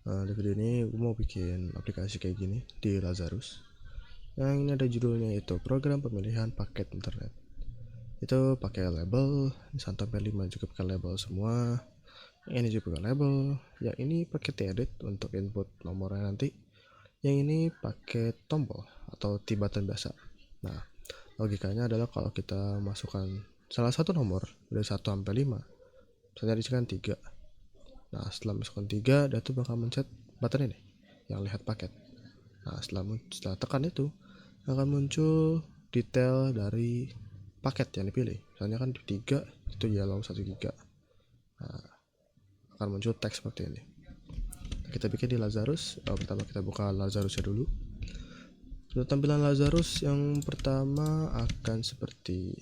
Di video ini gue mau bikin aplikasi kayak gini di Lazarus. Yang ini ada judulnya itu program pemilihan paket internet. Itu pakai label, sampai 5 juga pakai label semua. Yang ini juga pakai label. Yang ini pakai edit untuk input nomornya nanti. Yang ini pakai tombol atau tibatan biasa. Nah, logikanya adalah kalau kita masukkan salah satu nomor dari 1 sampai 5, misalnya disikan 3. Nah, setelah masukkan 3, dia tuh bakal mencet button ini yang lihat paket. Nah, setelah tekan itu akan muncul detail dari paket yang dipilih. Misalnya kan di 3 itu yellow 1 giga. Nah, akan muncul teks seperti ini. Kita bikin di Lazarus. Pertama kita buka Lazarusnya dulu. Tampilan Lazarus yang pertama akan seperti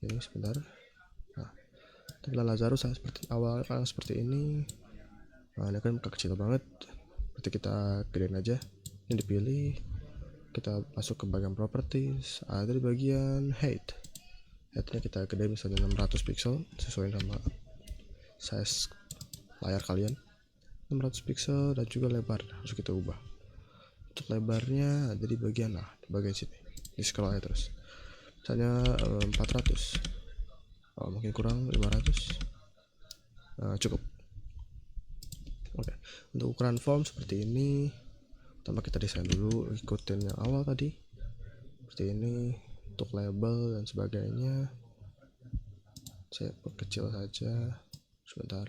ini. Sebentar. Nah, tampilan Lazarus seperti awal kan seperti ini. Nah, ini kan kecil banget. Berarti kita gedein aja. Ini dipilih. Kita masuk ke bagian properties. Ada di bagian height. Heightnya kita gedein misalnya 600 pixel sesuai sama size layar kalian. 600 pixel dan juga lebar harus kita ubah. Untuk lebarnya ada di bagian di bagian sini. Di scroll aja terus. Misalnya 400. Mungkin kurang 500. Cukup. Oke. Untuk ukuran form seperti ini. Pertama kita desain dulu, ikutin yang awal tadi. Seperti ini. Untuk label dan sebagainya. Saya perkecil saja. Sebentar.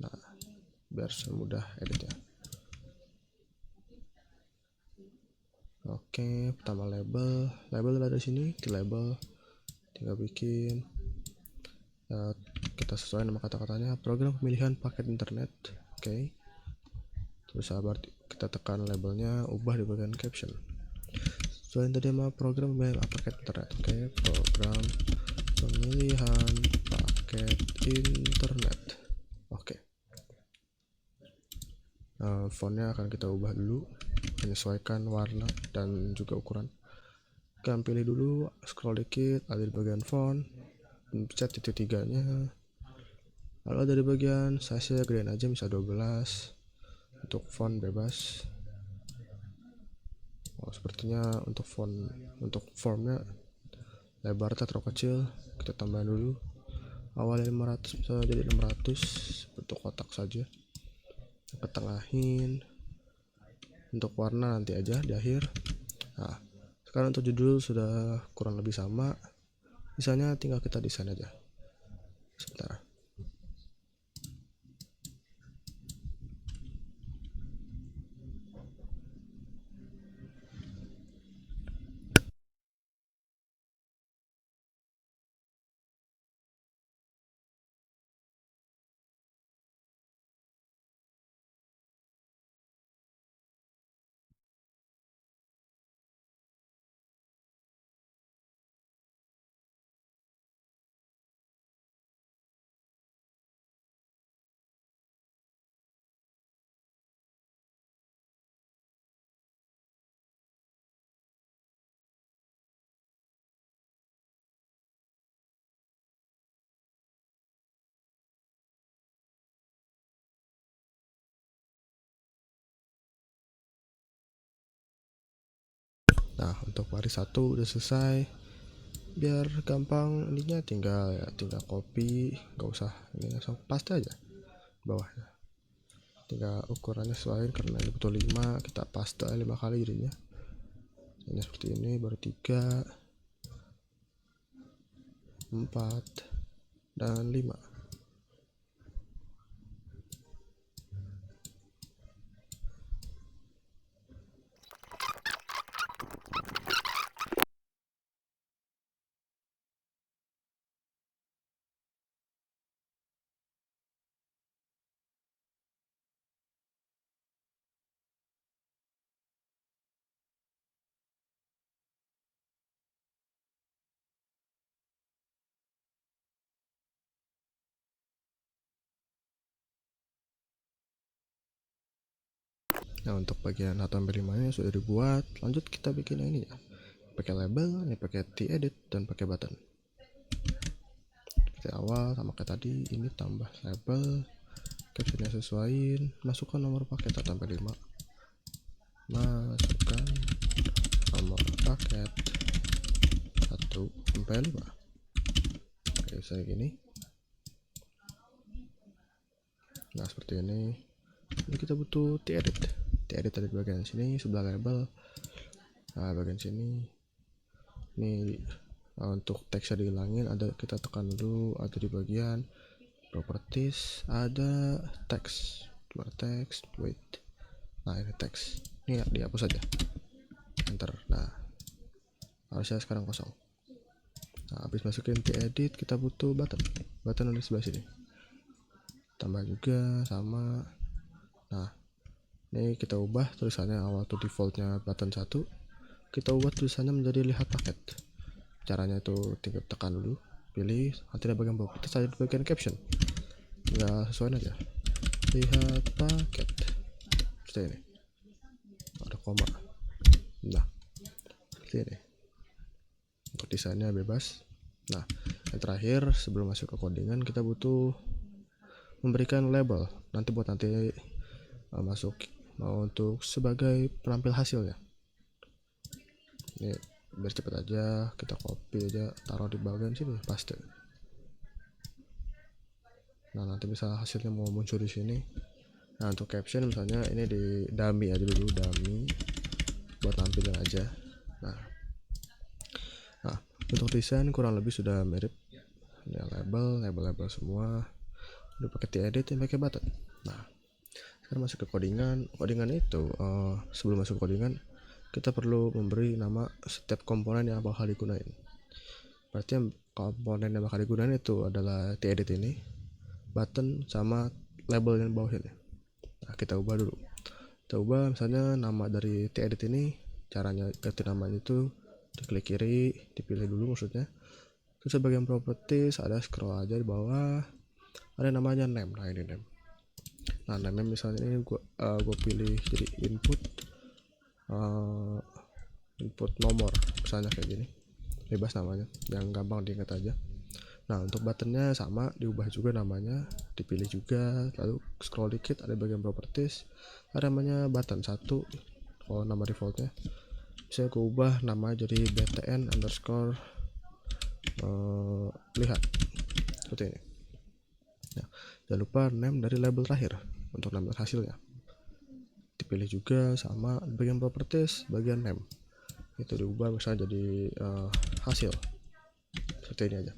Nah, biar semudah editnya. Oke, pertama label ada di sini, di label tinggal bikin. Kita sesuaikan nama kata-katanya, program pemilihan paket internet. Oke. Terus sabar, kita tekan labelnya, ubah di bagian caption. Sesuaikan tadi sama program pemilihan paket internet. Oke, program pemilihan paket internet. Oke. Fontnya akan kita ubah dulu, menyesuaikan warna dan juga ukuran. Kita pilih dulu, scroll dikit, ada di bagian font, pencet titik 3-nya. Lalu ada di bagian size-nya gedein aja, bisa 12. Untuk font bebas. Sepertinya untuk formnya lebarnya terlalu kecil, kita tambahin dulu. Awalnya 500 bisa jadi 600 bentuk kotak saja. Ketengahin. Untuk warna nanti aja di akhir. Nah, sekarang untuk judul sudah kurang lebih sama. Misalnya tinggal kita desain aja. Sebentar. Nah, untuk baris 1 udah selesai. Biar gampang ininya tinggal copy, nggak usah ini, langsung paste aja bawahnya. Tinggal ukurannya sesuaiin, karena ini butuh 5, kita paste 5 kali jadinya. Ini seperti ini, baru 3, 4, dan 5. Nah, untuk bagian 1 sampai 5 nya sudah dibuat. Lanjut kita bikin ini ya. Pakai label, ini pakai edit dan pakai button. Seperti awal sama kayak tadi, ini tambah label, captionnya sesuaiin, masukkan nomor paket 1 sampai 5, masukkan nomor paket 1 sampai 5. Oke, saya gini. Nah, seperti ini. Ini kita butuh edit ada di bagian sini sebelah label. Nah, bagian sini ini untuk teksnya dihilangin, kita tekan dulu, ada di bagian properties, ada teks, wait. Nah, ini teks, ini ya, dihapus aja, enter. Nah, harusnya sekarang kosong. Nah, habis masukin edit, kita butuh button ada di sebelah sini, tambah juga sama. Nah, ini kita ubah tulisannya, awal to defaultnya button 1, kita ubah tulisannya menjadi lihat paket. Caranya itu tinggal tekan dulu, pilih, nanti ada bagian bawah, kita saja di bagian caption, tinggal sesuaiin aja, lihat paket, seperti ini, ada koma. Nah, seperti ini untuk desainnya bebas. Nah, yang terakhir sebelum masuk ke codingan, kita butuh memberikan label nanti masuk mau untuk sebagai penampil hasilnya. Ini biar cepet aja, kita copy aja, taruh di bagian sini, paste. Nah, nanti bisa hasilnya mau muncul di sini. Nah, untuk caption misalnya ini di dummy aja dulu, dummy buat nampilin aja. Nah, untuk desain kurang lebih sudah mirip. Ini label semua udah pakai edit, yang pakai button. Nah, sekarang masuk ke codingan itu. Sebelum masuk ke codingan, kita perlu memberi nama setiap komponen yang bakal digunain. Berarti yang komponen yang bakal digunain itu adalah edit ini, button, sama label yang bawah ini. Nah, kita ubah dulu. Kita ubah misalnya nama dari edit ini, caranya ganti namanya itu diklik kiri, dipilih dulu maksudnya. Terus bagian properties ada, scroll aja di bawah, ada namanya name. Nah, ini name. Nah, name misalnya ini gua pilih jadi input nomor, misalnya kayak gini, bebas namanya, yang gampang diingat aja. Nah, untuk buttonnya sama, diubah juga namanya, dipilih juga, lalu scroll dikit, ada bagian properties, ada namanya button 1, kalau nama defaultnya bisa gue ubah nama jadi btn underscore lihat, seperti ini. Nah, jangan lupa name dari label terakhir untuk nama hasilnya dipilih juga, sama bagian properties, bagian name itu diubah misalnya jadi hasil, seperti ini aja.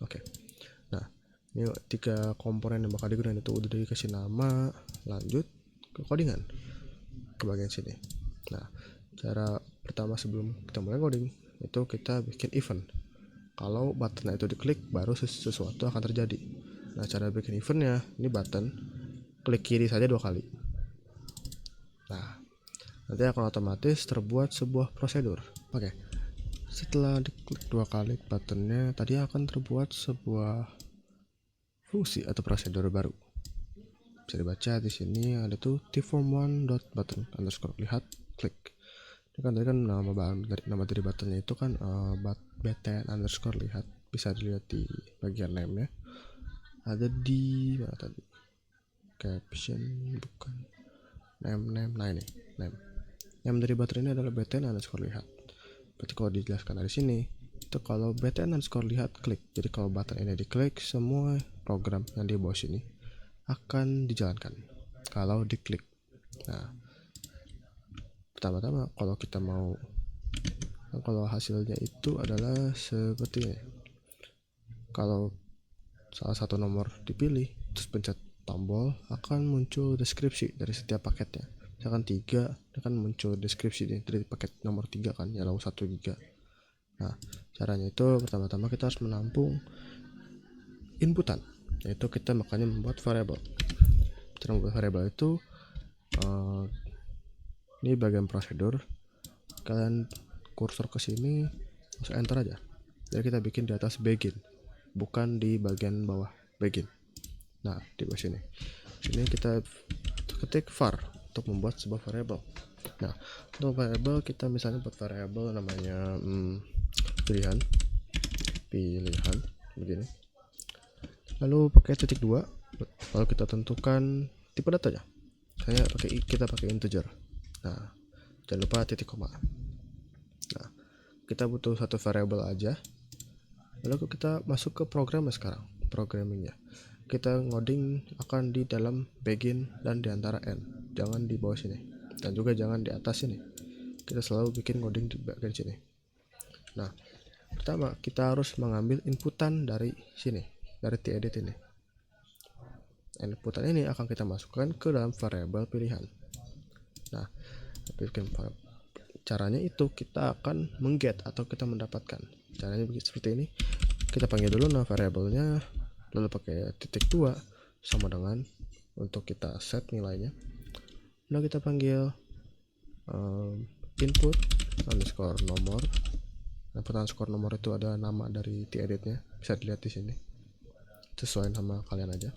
Oke. Nah, ini 3 komponen yang bakal digunakan itu udah dikasih nama. Lanjut ke codingan, ke bagian sini. Nah, cara pertama sebelum kita mulai coding itu kita bikin event. Kalau buttonnya itu diklik, baru sesuatu akan terjadi. Nah, cara bikin eventnya, ini button klik kiri saja 2 kali. Nah, nanti akan otomatis terbuat sebuah prosedur. Oke. Setelah diklik 2 kali buttonnya, tadi akan terbuat sebuah fungsi atau prosedur baru. Bisa dibaca di sini, ada tuh tform1.button underscore lihat, klik. Ini kan tadi kan nama dari buttonnya itu kan btn underscore lihat, bisa dilihat di bagian name nya. Ada di mana tadi? Caption, bukan. Name. Nah, ini name. Name dari button ini adalah btn underscore lihat. Berarti kalau dijelaskan dari sini, itu kalau btn underscore lihat, klik. Jadi kalau button ini diklik, semua program yang di bawah sini akan dijalankan kalau diklik. Nah, pertama-tama kalau hasilnya itu adalah seperti ini. Kalau salah satu nomor dipilih, terus pencet tombol, akan muncul deskripsi dari setiap paketnya. Misalkan 3, akan muncul deskripsi dari paket nomor 3 kan, ya lalu 1 giga. Nah, caranya itu pertama-tama kita harus menampung inputan, yaitu kita makanya membuat variable. Cara membuat variable itu ini bagian prosedur, kalian kursor ke sini, masuk enter aja. Jadi kita bikin di atas begin, bukan di bagian bawah begin. Nah, di bawah sini kita ketik var untuk membuat sebuah variable. Nah, untuk variable kita misalnya buat variable namanya pilihan begini, lalu pakai titik 2, Lalu kita tentukan tipe datanya. Kita pakai integer. Nah, jangan lupa titik koma. Nah, kita butuh satu variabel aja. Lalu kita masuk ke programnya sekarang, programmingnya. Kita ngoding akan di dalam begin dan di antara end, jangan di bawah sini, dan juga jangan di atas sini. Kita selalu bikin ngoding di bagian sini. Nah, pertama kita harus mengambil inputan dari sini, dari tedit ini. Inputan ini akan kita masukkan ke dalam variabel pilihan. Nah, caranya itu kita akan mengget atau kita mendapatkan. Caranya seperti ini. Kita panggil dulu nama variabelnya, lalu pakai titik 2 sama dengan untuk kita set nilainya. Lalu kita panggil input underscore nomor. Input underscore nomor itu ada nama dari editnya, bisa dilihat di sini. Sesuai sama kalian aja.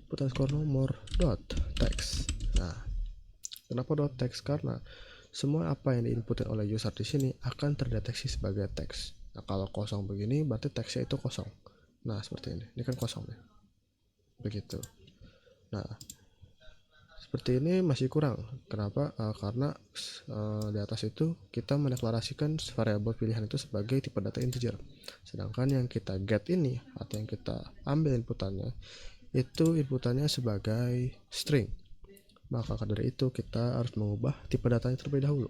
Input underscore nomor dot text. Nah, kenapa dot text? Karena semua apa yang diinputin oleh user di sini akan terdeteksi sebagai teks. Nah, kalau kosong begini berarti teksnya itu kosong. Nah, seperti ini. Ini kan kosong nih. Begitu. Nah, seperti ini masih kurang. Kenapa? Karena di atas itu kita mendeklarasikan variabel pilihan itu sebagai tipe data integer. Sedangkan yang kita get ini atau yang kita ambil inputannya itu inputannya sebagai string. Maka dari itu kita harus mengubah tipe datanya terlebih dahulu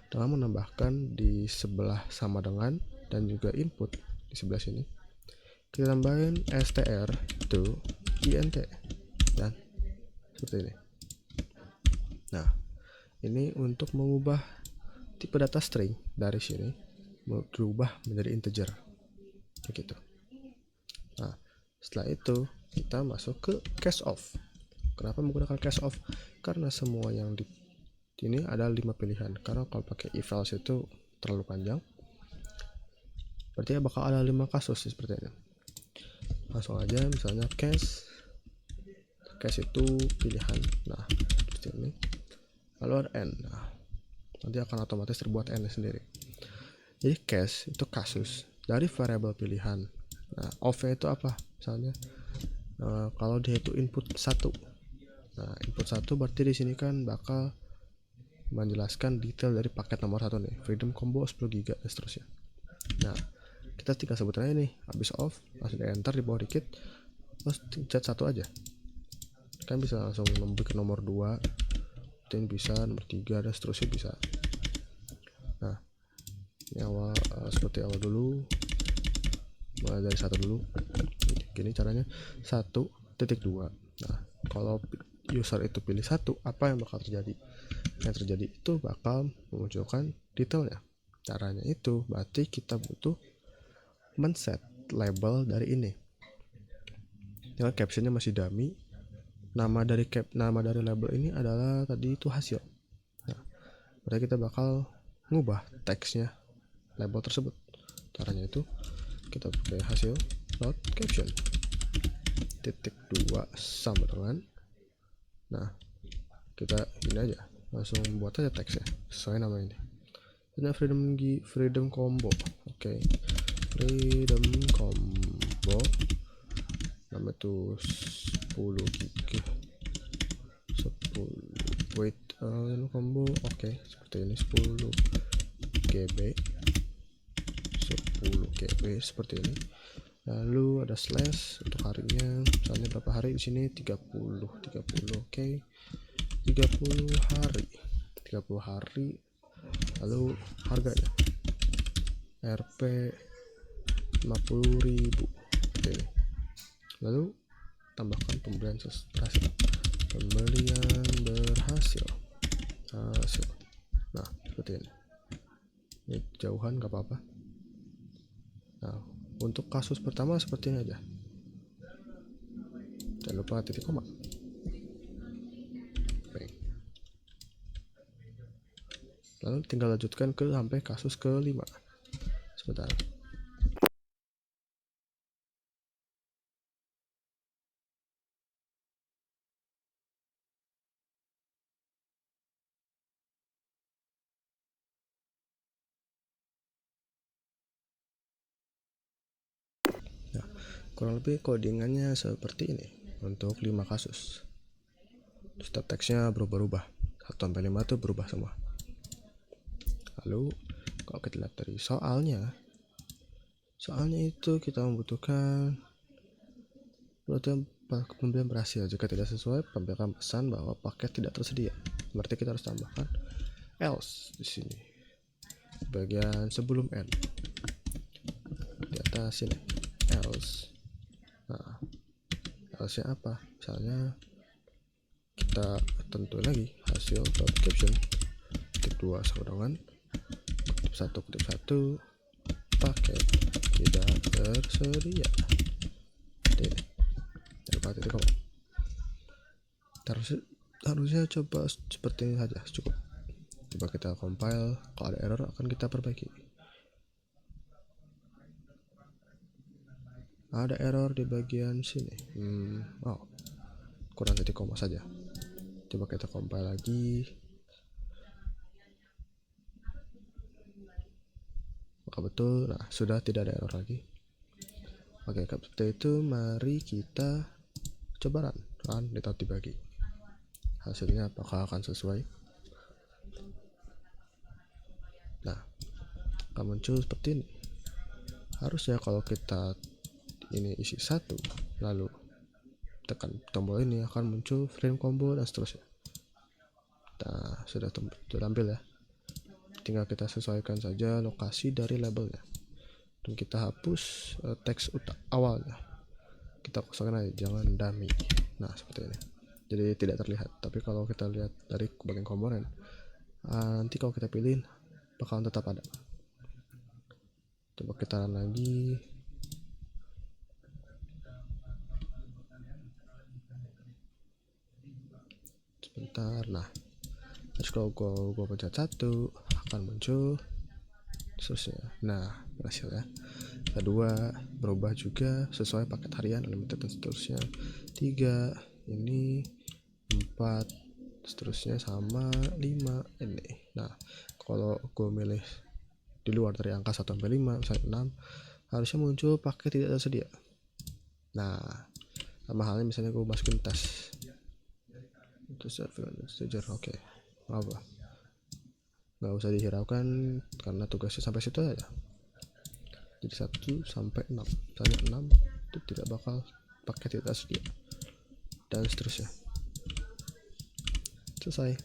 dengan menambahkan di sebelah sama dengan dan juga input di sebelah sini. Kita tambahin str to int dan seperti ini. Nah, ini untuk mengubah tipe data string dari sini berubah menjadi integer. Begitu. Nah, setelah itu kita masuk ke case off. Kenapa menggunakan case off? Karena semua yang di ini ada 5 pilihan. Karena kalau pakai if else itu terlalu panjang. Berarti bakal ada 5 kasus seperti ini. Langsung aja misalnya case itu pilihan. Nah, seperti ini. Lalu ada n. Nah, nanti akan otomatis terbuat n sendiri. Jadi case itu kasus dari variabel pilihan. Nah, off-nya itu apa? Misalnya kalau dia itu input 1. Nah, input 1 berarti di sini kan bakal menjelaskan detail dari paket nomor 1 nih, Freedom Combo 10 GB dan seterusnya. Nah, kita tinggal sebut aja nih, habis off, langsung di enter di bawah dikit, terus chat 1 aja. Kan bisa langsung bikin nomor 2, dan bisa nomor 3 dan seterusnya bisa. Nah, ini awal seperti awal dulu. Mulai dari 1 dulu. Gini caranya, 1.2. Nah, kalau user itu pilih 1, apa yang bakal terjadi? Yang terjadi itu bakal memunculkan detailnya. Caranya itu berarti kita butuh men-set label dari ini. Dengan captionnya masih dummy. Nama dari label ini adalah tadi itu hasil. Nah, berarti kita bakal ngubah teksnya label tersebut. Caranya itu kita pakai hasil dot caption titik 2 sama dengan, nah kita ini aja langsung buat aja teksnya sesuai nama ini. Ini freedom combo. Oke. Freedom combo nama itu 10 GB 10 wait combo. Oke, seperti ini 10 GB 10 GB seperti ini. Lalu ada slash untuk harinya, misalnya berapa hari di sini 30. Oke. 30 hari. Lalu harganya Rp 50.000. Oke. Lalu tambahkan pembelian berhasil. Hasil. Nah, seperti ini. Ini jauhan gak apa-apa. Nah, untuk kasus pertama seperti ini aja. Jangan lupa titik koma. Lalu tinggal lanjutkan ke sampai kasus ke-5. Sebentar. Nah, kurang lebih codingannya seperti ini. untuk 5 kasus. Setiap teksnya berubah-ubah, 1-5 tuh berubah semua. Lalu kalau kita lihat dari soalnya itu kita membutuhkan pembelian berhasil. Jika tidak sesuai, pembelian pesan bahwa paket tidak tersedia. Berarti kita harus tambahkan else di sini, bagian sebelum n di atas sini, else. Nah, else-nya apa? Misalnya kita tentuin lagi hasil caption kutip 2 sama dengan kutip 1 paket tidak tersedia. Harusnya coba seperti ini saja cukup. Coba kita compile, kalau ada error akan kita perbaiki. Ada error di bagian sini. Kurang titik koma saja. Coba kita compile lagi. Maka betul, nah sudah tidak ada error lagi. Oke, seperti itu mari kita coba run ditaruh dibagi. Hasilnya apakah akan sesuai? Nah, akan muncul seperti ini. Harusnya kalau kita ini isi 1, lalu tekan tombol ini akan muncul frame combo dan seterusnya. Nah, sudah tampil ya. Tinggal kita sesuaikan saja lokasi dari labelnya. Dan kita hapus teks awalnya. Kita kosongkan aja, jangan dummy. Nah, seperti ini. Jadi tidak terlihat. Tapi kalau kita lihat dari bagian komponen, nanti kalau kita pilih bakalan tetap ada. Coba kita run lagi. Sebentar. Nah, terus kalau gua pencet 1 akan muncul seterusnya. Nah, berhasil ya. Kedua berubah juga sesuai paket harian, unlimited dan seterusnya. 3 ini, 4 seterusnya sama 5 ini. Nah, kalau gue milih di luar dari angka 1-5 misalnya 6, harusnya muncul paket tidak tersedia. Nah, sama halnya misalnya gue masukin tes oke, apa nggak usah dihiraukan karena tugasnya sampai situ aja. Jadi 1-6, misalnya 6 itu tidak bakal paket tidak tersedia dan seterusnya. Selesai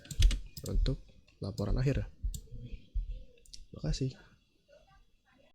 untuk laporan akhir. Terima kasih.